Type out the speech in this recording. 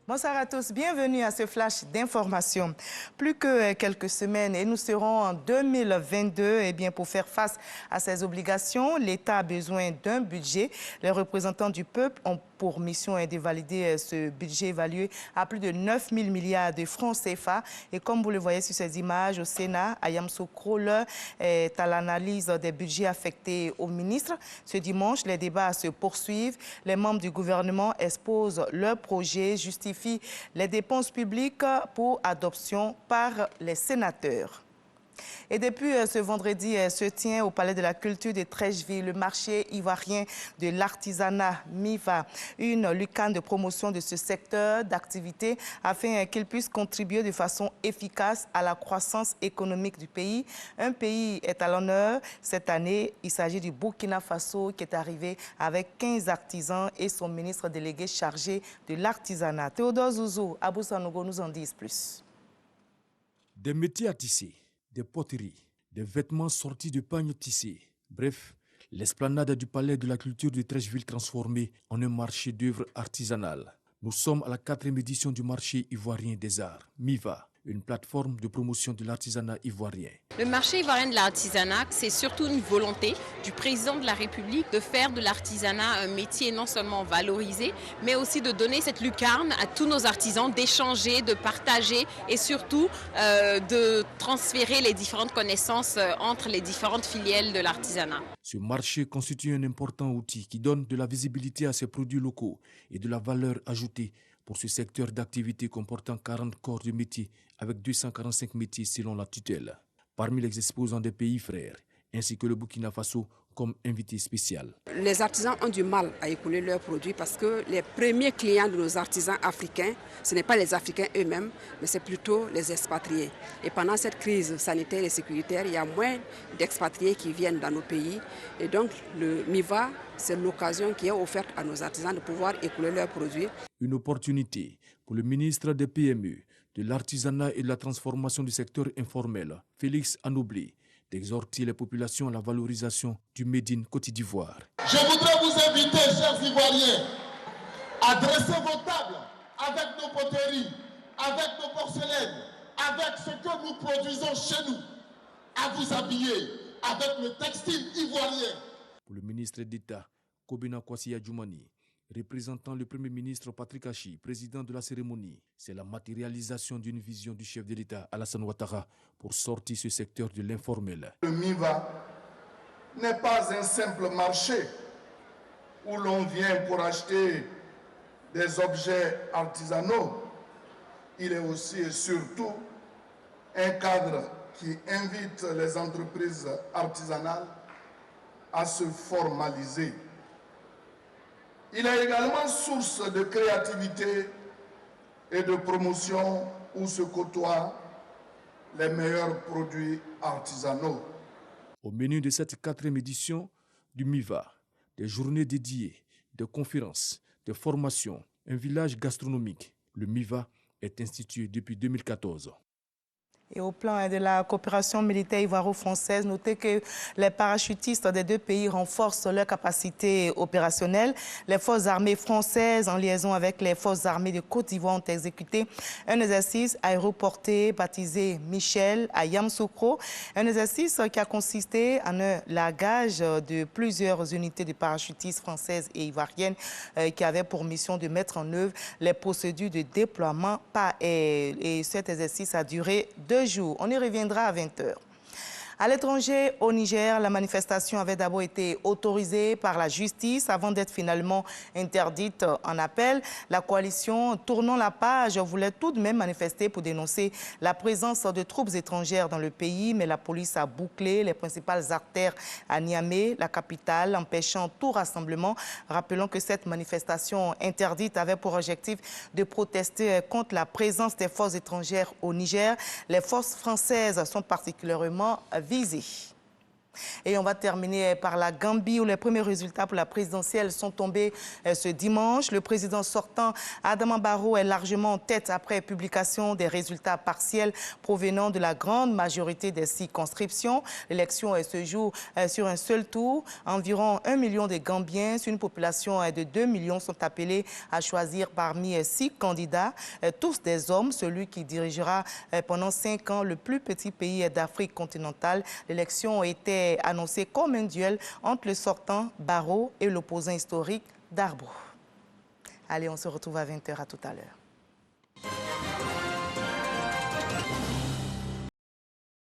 Bonsoir à tous, bienvenue à ce flash d'information. Plus que quelques semaines et nous serons en 2022. Pour faire face à ces obligations, l'État a besoin d'un budget. Les représentants du peuple ont pour mission de valider ce budget évalué à plus de 9 000 milliards de francs CFA. Et comme vous le voyez sur ces images au Sénat, Ayam Sokro est à l'analyse des budgets affectés aux ministres. Ce dimanche, les débats se poursuivent. Les membres du gouvernement exposent leurs projets, justifient les dépenses publiques pour adoption par les sénateurs. Et depuis ce vendredi se tient au Palais de la Culture de Treichville le marché ivoirien de l'artisanat MIVA, une lucane de promotion de ce secteur d'activité afin qu'il puisse contribuer de façon efficace à la croissance économique du pays. Un pays est à l'honneur cette année. Il s'agit du Burkina Faso qui est arrivé avec 15 artisans et son ministre délégué chargé de l'artisanat. Théodore Zouzou, Abou Sanogo nous en disent plus. Des métiers à tisser, des poteries, des vêtements sortis de pagnes tissés. Bref, l'esplanade du Palais de la Culture de Treichville transformée en un marché d'œuvres artisanales. Nous sommes à la 4e édition du marché ivoirien des arts, MIVA, une plateforme de promotion de l'artisanat ivoirien. Le marché ivoirien de l'artisanat, c'est surtout une volonté du président de la République de faire de l'artisanat un métier non seulement valorisé, mais aussi de donner cette lucarne à tous nos artisans, d'échanger, de partager et surtout de transférer les différentes connaissances entre les différentes filières de l'artisanat. Ce marché constitue un important outil qui donne de la visibilité à ces produits locaux et de la valeur ajoutée pour ce secteur d'activité comportant 40 corps de métiers avec 245 métiers selon la tutelle. Parmi les exposants des pays frères, ainsi que le Burkina Faso comme invité spécial. Les artisans ont du mal à écouler leurs produits parce que les premiers clients de nos artisans africains, ce n'est pas les Africains eux-mêmes, mais c'est plutôt les expatriés. Et pendant cette crise sanitaire et sécuritaire, il y a moins d'expatriés qui viennent dans nos pays. Et donc le MIVA, c'est l'occasion qui est offerte à nos artisans de pouvoir écouler leurs produits. Une opportunité pour le ministre des PME, de l'artisanat et de la transformation du secteur informel, Félix Anoblé, d'exhorter les populations à la valorisation du Made in Côte d'Ivoire. Je voudrais vous inviter, chers Ivoiriens, à dresser vos tables avec nos poteries, avec nos porcelaines, avec ce que nous produisons chez nous, à vous habiller avec le textile ivoirien. Pour le ministre d'État, Kobina Kwasi Adjoumani, représentant le Premier ministre Patrick Achi, président de la cérémonie, c'est la matérialisation d'une vision du chef de l'État Alassane Ouattara pour sortir ce secteur de l'informel. Le MIVA n'est pas un simple marché où l'on vient pour acheter des objets artisanaux. Il est aussi et surtout un cadre qui invite les entreprises artisanales à se formaliser. Il est également source de créativité et de promotion où se côtoient les meilleurs produits artisanaux. Au menu de cette 4e édition du MIVA, des journées dédiées, des conférences, des formations, un village gastronomique. Le MIVA est institué depuis 2014. Et au plan de la coopération militaire ivoiro-française, notez que les parachutistes des deux pays renforcent leur capacité opérationnelle. Les forces armées françaises, en liaison avec les forces armées de Côte d'Ivoire, ont exécuté un exercice aéroporté baptisé Michel à Yamoussoukro. Un exercice qui a consisté en un largage de plusieurs unités de parachutistes françaises et ivoiriennes qui avaient pour mission de mettre en œuvre les procédures de déploiement par air. Et cet exercice a duré 2 jours. On y reviendra à 20h. À l'étranger, au Niger, la manifestation avait d'abord été autorisée par la justice avant d'être finalement interdite en appel. La coalition Tournons la page voulait tout de même manifester pour dénoncer la présence de troupes étrangères dans le pays, mais la police a bouclé les principales artères à Niamey, la capitale, empêchant tout rassemblement. Rappelons que cette manifestation interdite avait pour objectif de protester contre la présence des forces étrangères au Niger. Les forces françaises sont particulièrement visées. Et on va terminer par la Gambie où les premiers résultats pour la présidentielle sont tombés ce dimanche. Le président sortant, Adama Barrow, est largement en tête après publication des résultats partiels provenant de la grande majorité des circonscriptions. L'élection se joue sur un seul tour. Environ 1 million de Gambiens sur une population de 2 millions sont appelés à choisir parmi 6 candidats, tous des hommes. Celui qui dirigera pendant 5 ans le plus petit pays d'Afrique continentale. L'élection était annoncé comme un duel entre le sortant Barrow et l'opposant historique Darboe. Allez, on se retrouve à 20h. À tout à l'heure.